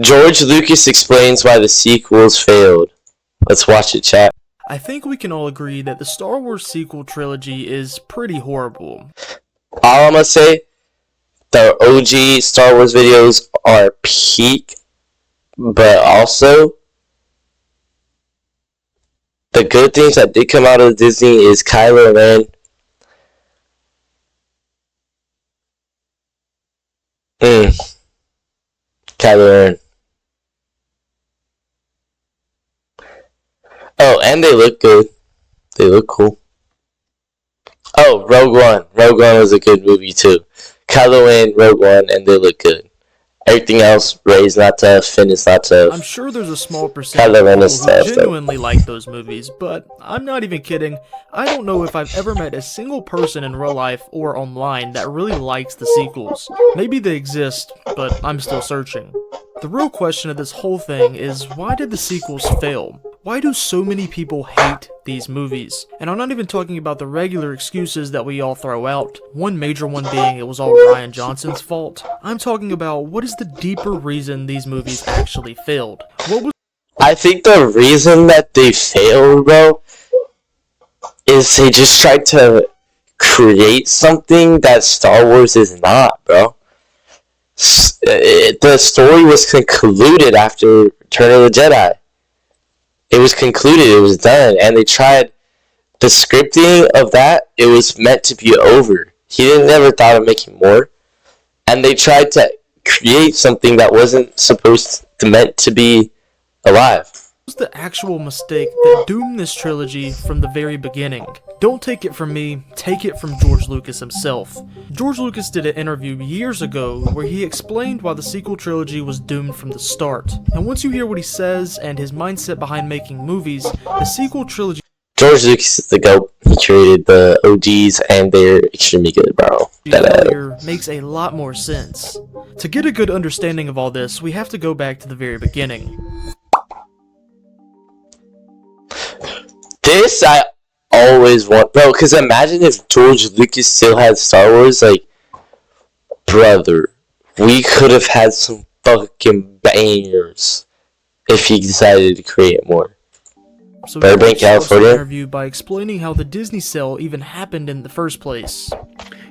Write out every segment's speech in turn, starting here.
George Lucas explains why the sequels failed. Let's watch it, chat. I think we can all agree that the Star Wars sequel trilogy is pretty horrible. All I'm gonna say, the OG Star Wars videos are peak, but also the good things that did come out of Disney is Kylo Ren. Kylo Ren. Oh, and they look good. They look cool. Oh, Rogue One. Rogue One was a good movie too. Kylo Ren, Rogue One, and they look good. Everything else, Rey's not tough, Finn is not tough. I'm sure there's a small percentage Kylo of Ren people is who tough, genuinely like those movies, but I'm not even kidding. I don't know if I've ever met a single person in real life or online that really likes the sequels. Maybe they exist, but I'm still searching. The real question of this whole thing is, why did the sequels fail? Why do so many people hate these movies? And I'm not even talking about the regular excuses that we all throw out, one major one being it was all Rian Johnson's fault. I'm talking about what is the deeper reason these movies actually failed. What was I think the reason that they failed, bro, is they just tried to create something that Star Wars is not, bro. The story was concluded after Return of the Jedi. It was concluded, it was done, and they tried the scripting of that, it was meant to be over. He didn't never thought of making more. And they tried to create something that wasn't supposed to meant to be alive. the actual mistake that doomed this trilogy from the very beginning? Don't take it from me, take it from George Lucas himself. George Lucas did an interview years ago where he explained why the sequel trilogy was doomed from the start. And once you hear what he says and his mindset behind making movies, the sequel trilogy George Lucas is the GOAT. He created the OGs and they're extremely good, bro. failure makes a lot more sense. To get a good understanding of all this, we have to go back to the very beginning. This I always want, bro, because imagine if George Lucas still had Star Wars, like, brother, we could have had some fucking bangers if he decided to create more. So Burbank, George starts the California. interview by explaining how the Disney sale even happened in the first place.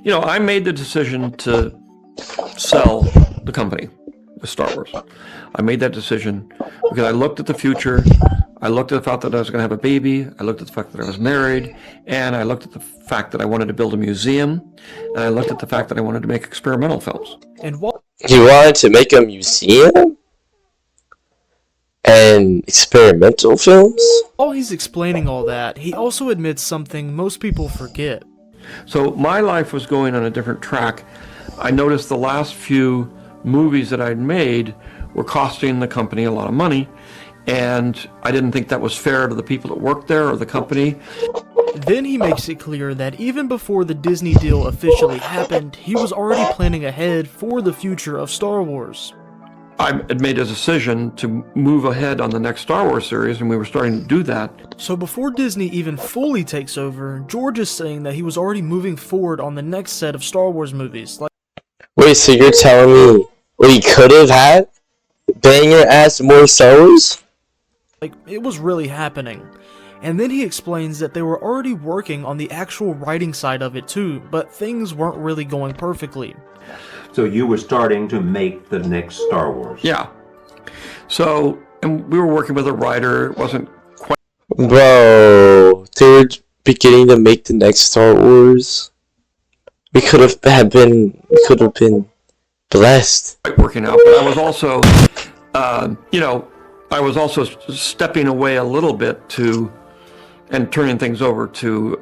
You know, I made the decision to sell the company with Star Wars. I made that decision because I looked at the future. I looked at the fact that I was going to have a baby. I looked at the fact that I was married. And I looked at the fact that I wanted to build a museum. And I looked at the fact that I wanted to make experimental films. And while He wanted to make a museum and experimental films. he's explaining all that, he also admits something most people forget. So my life was going on a different track. I noticed the last few movies that I'd made were costing the company a lot of money. And I didn't think that was fair to the people that worked there or the company. Then he makes it clear that even before the Disney deal officially happened, he was already planning ahead for the future of Star Wars. I had made a decision to move ahead on the next Star Wars series, and we were starting to do that. So before Disney even fully takes over, George is saying that he was already moving forward on the next set of Star Wars movies. Wait, so you're telling me what he could have had? Banger ass more Star Wars? Like, it was really happening. And then he explains that they were already working on the actual writing side of it too, but things weren't really going perfectly. So you were starting to make the next Star Wars. Yeah. So, and we were working with a writer. It wasn't quite Bro, they were beginning to make the next Star Wars. We could have been blessed. working out, but I was also, I was also stepping away a little bit and turning things over to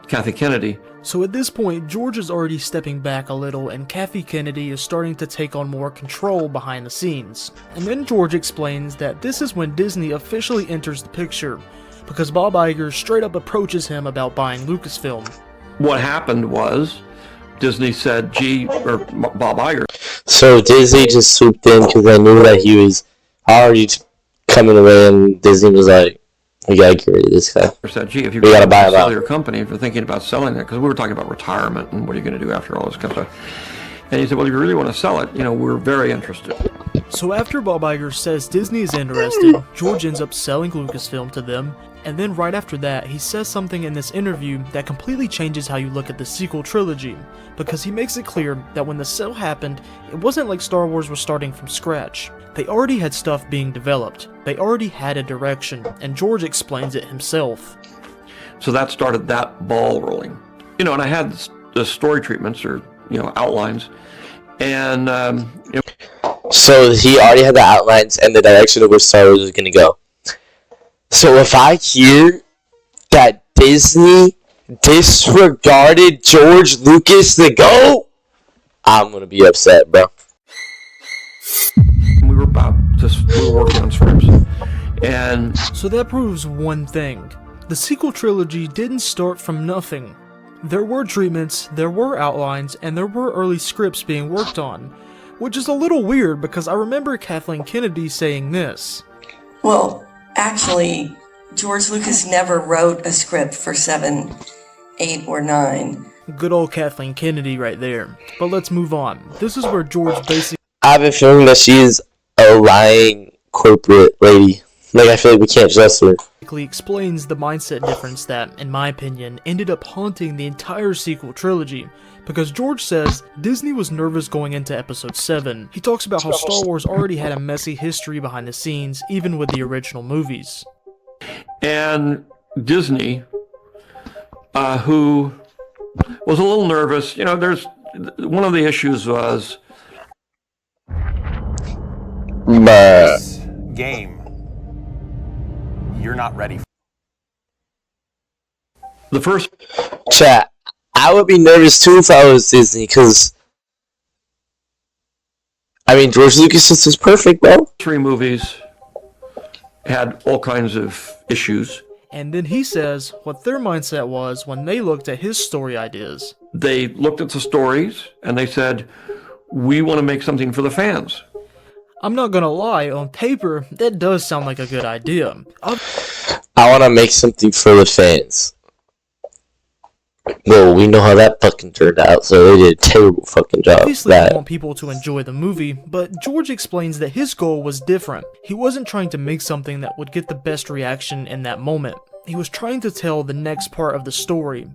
Kathy Kennedy. So at this point, George is already stepping back a little and Kathy Kennedy is starting to take on more control behind the scenes. And then George explains that this is when Disney officially enters the picture, because Bob Iger straight up approaches him about buying Lucasfilm. What happened was Disney said, Bob Iger So Disney just swooped in because they knew that he was already coming away, and Disney was like, "We gotta get rid of this guy." said, gee, if you're We gotta going buy to him sell out. your company, if you're thinking about selling it, because we were talking about retirement and what are you going to do after all this kind of stuff. And he said, well, if you really want to sell it, we're very interested. So after Bob Iger says Disney is interested, George ends up selling Lucasfilm to them, and then right after that, he says something in this interview that completely changes how you look at the sequel trilogy, because he makes it clear that when the sale happened, it wasn't like Star Wars was starting from scratch. They already had stuff being developed, they already had a direction, and George explains it himself. So that started that ball rolling. And I had the story treatments or, outlines, and So he already had the outlines and the direction of where Star Wars was going to go. So if I hear that Disney disregarded George Lucas to go, I'm going to be upset, bro. we were working on scripts. And So that proves one thing. The sequel trilogy didn't start from nothing. There were treatments, there were outlines, and there were early scripts being worked on. Which is a little weird because I remember Kathleen Kennedy saying this. Well, actually, George Lucas never wrote a script for 7, 8, or 9. Good old Kathleen Kennedy right there. But let's move on. This is where George basically I have a feeling that she's a lying corporate lady. Like, I feel like we can't trust her. explains the mindset difference that, in my opinion, ended up haunting the entire sequel trilogy. Because George says Disney was nervous going into episode 7. He talks about how Star Wars already had a messy history behind the scenes, even with the original movies. And Disney, who was a little nervous, there's one of the issues was Bruh. Game. You're not ready. the first Chat. I would be nervous too if I was Disney, because George Lucas is perfect, bro. 3 movies had all kinds of issues. And then he says what their mindset was when they looked at his story ideas. They looked at the stories and they said, we want to make something for the fans. I'm not gonna lie, on paper, that does sound like a good idea. I want to make something for the fans. Well, we know how that fucking turned out, so they did a terrible fucking job. Obviously, I want people to enjoy the movie, but George explains that his goal was different. He wasn't trying to make something that would get the best reaction in that moment. He was trying to tell the next part of the story.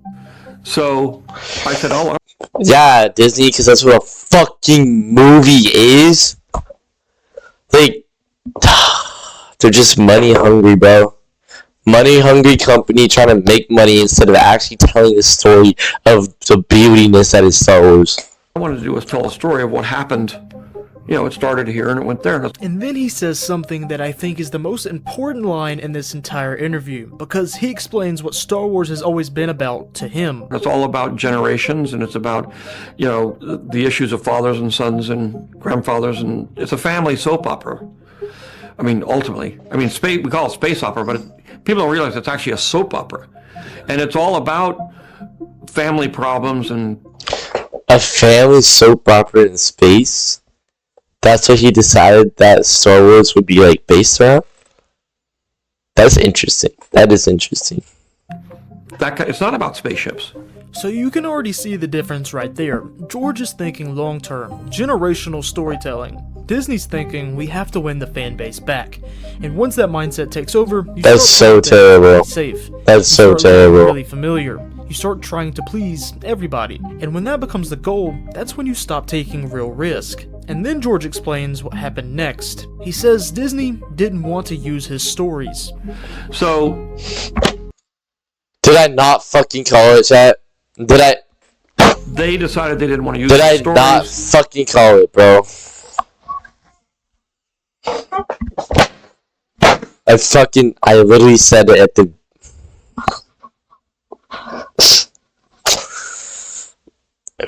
So I said, oh, Yeah, Disney, because that's what a fucking movie is. Like, they're just money hungry, bro. Money hungry company trying to make money instead of actually telling the story of the beautiness that is Star Wars. I wanted to do was tell a story of what happened. It started here and it went there. And then he says something that I think is the most important line in this entire interview, because he explains what Star Wars has always been about to him. It's all about generations, and it's about, the issues of fathers and sons and grandfathers, and it's a family soap opera. Ultimately. We call it space opera, but people don't realize it's actually a soap opera. And it's all about family problems and... A family soap opera in space? That's what he decided that Star Wars would be, based around? That's interesting. That is interesting. It's not about spaceships. So you can already see the difference right there. George is thinking long-term, generational storytelling. Disney's thinking we have to win the fan base back. And once that mindset takes over, you That's so start playing terrible. safe. That's so You start looking terrible. really familiar. You start trying to please everybody. And when that becomes the goal, that's when you stop taking real risk. And then George explains what happened next. He says Disney didn't want to use his stories. So Did I not fucking call it, chat? Did they decided they didn't want to use I the stories. not fucking call it, bro? I literally said it at the...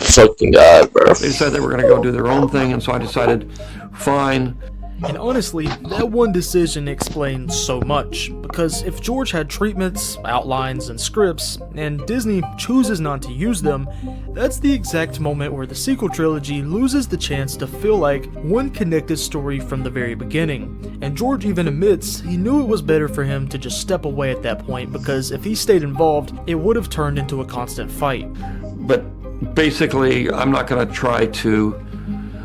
Fucking God, bro. They decided they were going to go do their own thing, and so I decided, fine. And honestly, that one decision explains so much, because if George had treatments, outlines, and scripts, and Disney chooses not to use them, that's the exact moment where the sequel trilogy loses the chance to feel like one connected story from the very beginning. And George even admits he knew it was better for him to just step away at that point, because if he stayed involved, it would have turned into a constant fight. But basically, I'm not going to try to.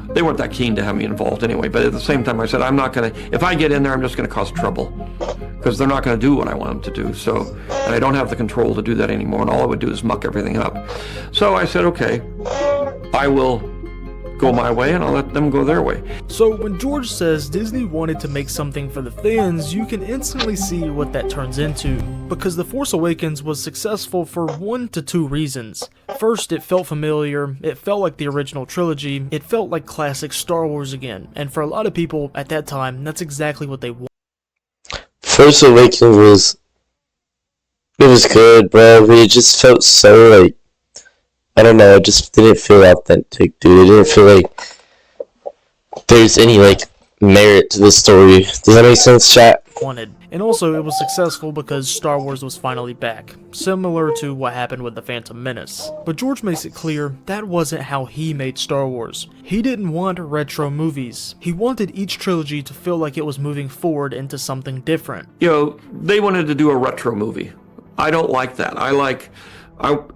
They weren't that keen to have me involved anyway, but at the same time I said, I'm not going to, if I get in there, I'm just going to cause trouble, because they're not going to do what I want them to do. So, and I don't have the control to do that anymore, and all I would do is muck everything up. So I said, okay, I will go my way and I'll let them go their way. So when George says Disney wanted to make something for the fans, you can instantly see what that turns into, because The Force Awakens was successful for 1 to 2 reasons. First, it felt familiar, it felt like the original trilogy, it felt like classic Star Wars again, and for a lot of people at that time, that's exactly what they wanted. Force Awakens was good, bro, but it just felt so, like, I don't know, it just didn't feel authentic, dude. It didn't feel like there's any, like, merit to the story. Does that make sense, chat? And also, it was successful because Star Wars was finally back, similar to what happened with The Phantom Menace. But George makes it clear that wasn't how he made Star Wars. He didn't want retro movies. He wanted each trilogy to feel like it was moving forward into something different. You know, they wanted to do a retro movie. I don't like that.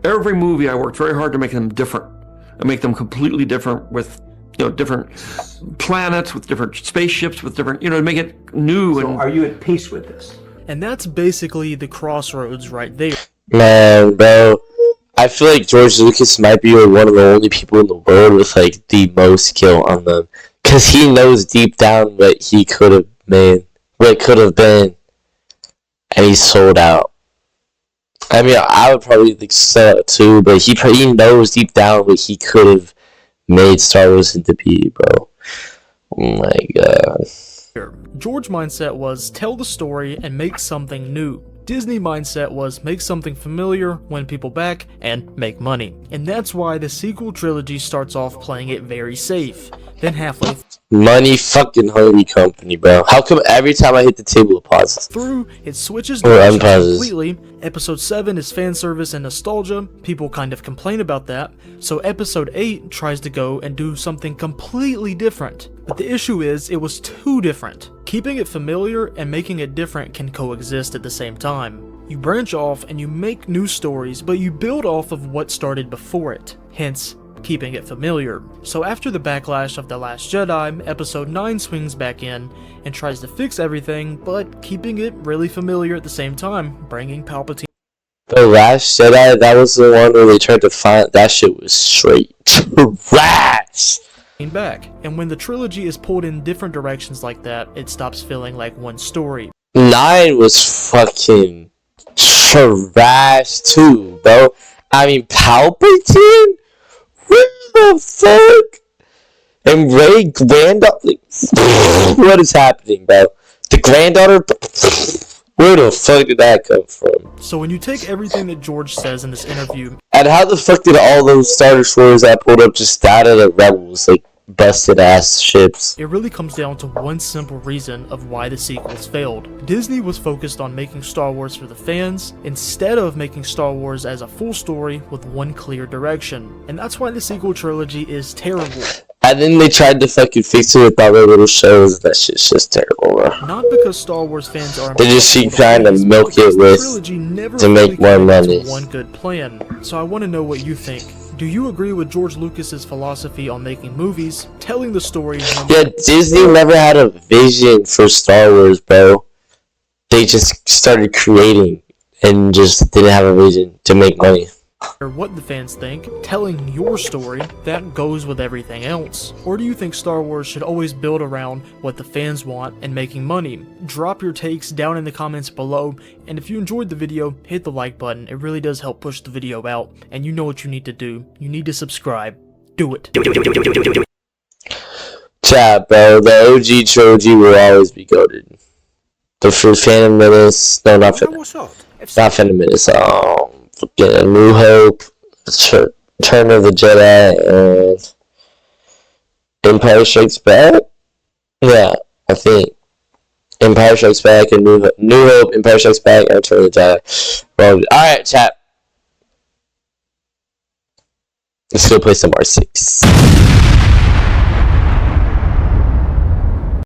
Every movie I worked very hard to make them different, and make them completely different with, you know, different planets, with different spaceships, with different, you know, to make it new. So and are you at peace with this? And that's basically the crossroads right there. Man, bro, I feel like George Lucas might be one of the only people in the world with, like, the most skill on them. Because he knows deep down what he could have made, what could have been, and he sold out. I mean, I would probably like sell it too, but he knows deep down what he could have made Star Wars into be, bro. Oh my god. George mindset was tell the story and make something new. Disney mindset was make something familiar, win people back, and make money. And that's why the sequel trilogy starts off playing it very safe. Then halfway Money fucking hungry company, bro. How come every time I hit the table it pauses? through, it switches Or directions unpauses. completely. Episode 7 is fan service and nostalgia. People kind of complain about that. So episode 8 tries to go and do something completely different. But the issue is, it was too different. Keeping it familiar and making it different can coexist at the same time. You branch off and you make new stories, but you build off of what started before it. Hence, keeping it familiar. So after the backlash of The Last Jedi, episode 9 swings back in and tries to fix everything, but keeping it really familiar at the same time, bringing Palpatine The Last Jedi, that was the one where they tried to find, that shit was straight trash! back. And when the trilogy is pulled in different directions like that, it stops feeling like one story. 9 was fucking trash too, bro. I mean, Palpatine? What the fuck? And Rey granddaughter, like, what is happening, bro? The granddaughter, where the fuck did that come from? So when you take everything that George says in this interview, And how the fuck did all those Star Destroyers that pulled up just out of the Rebels, like, busted ass ships? it really comes down to one simple reason of why the sequels failed. Disney was focused on making Star Wars for the fans, instead of making Star Wars as a full story with one clear direction. And that's why the sequel trilogy is terrible. And then they tried to fucking fix it with all their little shows. That shit's just terrible, bro. Not because Star Wars fans are They just keep trying to milk it with to make more money. One good plan. So I want to know what you think. Do you agree with George Lucas's philosophy on making movies, telling the story? Yeah, Disney never had a vision for Star Wars, bro. They just started creating and just didn't have a vision to make money. Or what the fans think, telling your story, that goes with everything else? Or do you think Star Wars should always build around what the fans want and making money? Drop your takes down in the comments below, and if you enjoyed the video, hit the like button. It really does help push the video out, and you know what you need to do. You need to subscribe. Do it. Chat, bro. The OG trilogy will always be goated. The Phantom Menace, no, not Phantom Menace. Fucking New Hope, Return of the Jedi, and Empire Strikes Back? Yeah, I think. Empire Strikes Back and New Hope, Empire Strikes Back, and Return of the Jedi. Well, alright, chat. Let's go play some R6.